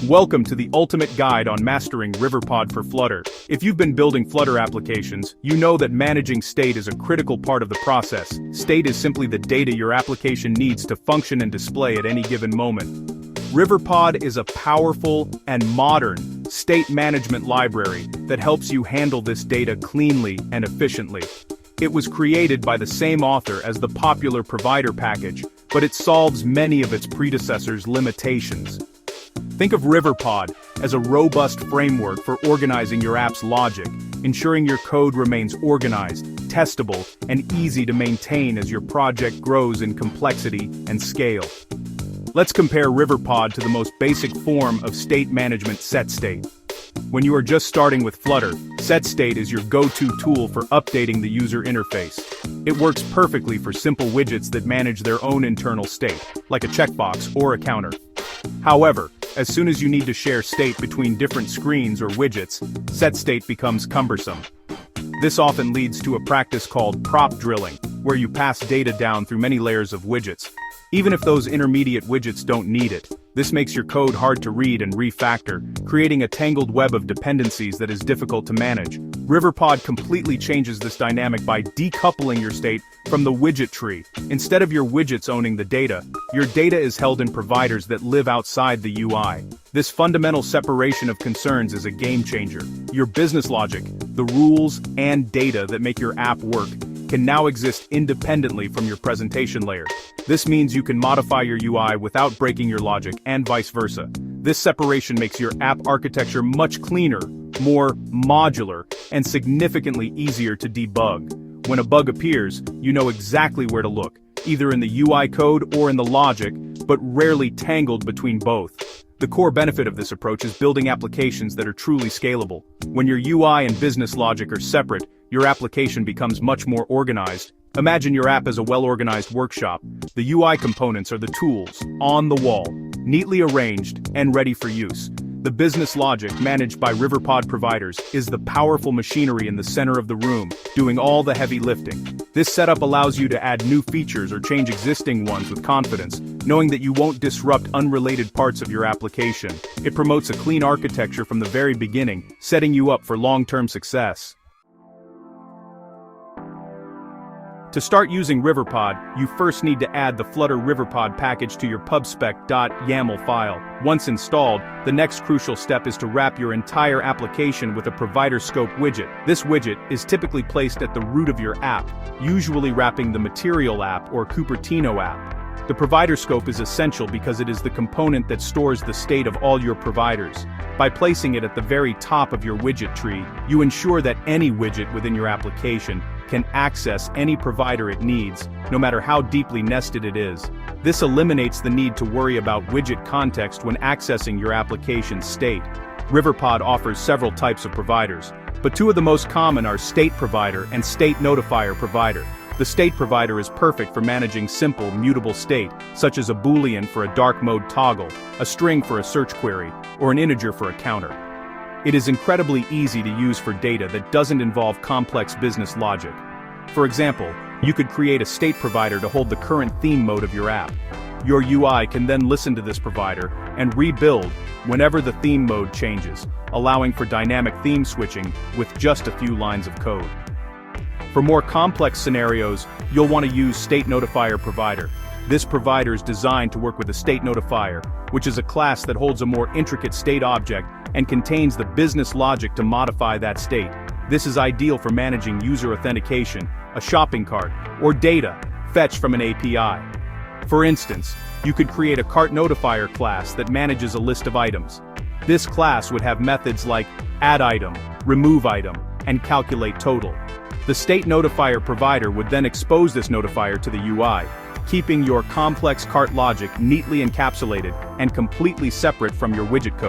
Welcome to the ultimate guide on mastering RiverPod for Flutter. If you've been building Flutter applications, you know that managing state is a critical part of the process. State is simply the data your application needs to function and display at any given moment. RiverPod is a powerful and modern state management library that helps you handle this data cleanly and efficiently. It was created by the same author as the popular provider package, but it solves many of its predecessors' limitations. Think of RiverPod as a robust framework for organizing your app's logic, ensuring your code remains organized, testable, and easy to maintain as your project grows in complexity and scale. Let's compare RiverPod to the most basic form of state management, SetState. When you are just starting with Flutter, SetState is your go-to tool for updating the user interface. It works perfectly for simple widgets that manage their own internal state, like a checkbox or a counter. However, as soon as you need to share state between different screens or widgets, SetState becomes cumbersome. This often leads to a practice called prop drilling, where you pass data down through many layers of widgets. Even if those intermediate widgets don't need it, this makes your code hard to read and refactor, creating a tangled web of dependencies that is difficult to manage. RiverPod completely changes this dynamic by decoupling your state from the widget tree. Instead of your widgets owning the data, your data is held in providers that live outside the UI. This fundamental separation of concerns is a game changer. Your business logic, the rules and data that make your app work, can now exist independently from your presentation layer. This means you can modify your UI without breaking your logic, and vice versa. This separation makes your app architecture much cleaner, more modular, and significantly easier to debug. When a bug appears, you know exactly where to look, either in the UI code or in the logic, but rarely tangled between both. The core benefit of this approach is building applications that are truly scalable. When your UI and business logic are separate, your application becomes much more organized. Imagine your app as a well-organized workshop. The UI components are the tools, on the wall, neatly arranged and ready for use. The business logic, managed by RiverPod providers, is the powerful machinery in the center of the room, doing all the heavy lifting. This setup allows you to add new features or change existing ones with confidence, knowing that you won't disrupt unrelated parts of your application. It promotes a clean architecture from the very beginning, setting you up for long-term success. To start using RiverPod, you first need to add the Flutter RiverPod package to your pubspec.yaml file. Once installed, the next crucial step is to wrap your entire application with a provider scope widget. This widget is typically placed at the root of your app, usually wrapping the Material app or Cupertino app. The provider scope is essential because it is the component that stores the state of all your providers. By placing it at the very top of your widget tree, you ensure that any widget within your application can access any provider it needs, no matter how deeply nested it is. This eliminates the need to worry about widget context when accessing your application's state. RiverPod offers several types of providers, but two of the most common are State Provider and State Notifier Provider. The State Provider is perfect for managing simple, mutable state, such as a Boolean for a dark mode toggle, a string for a search query, or an integer for a counter. It is incredibly easy to use for data that doesn't involve complex business logic. For example, you could create a state provider to hold the current theme mode of your app. Your UI can then listen to this provider and rebuild whenever the theme mode changes, allowing for dynamic theme switching with just a few lines of code. For more complex scenarios, you'll want to use State Notifier Provider. This provider is designed to work with a state notifier, which is a class that holds a more intricate state object and contains the business logic to modify that state. This is ideal for managing user authentication, a shopping cart, or data fetched from an API. For instance, you could create a cart notifier class that manages a list of items. This class would have methods like add item, remove item, and calculate total. The state notifier provider would then expose this notifier to the UI, keeping your complex cart logic neatly encapsulated and completely separate from your widget code.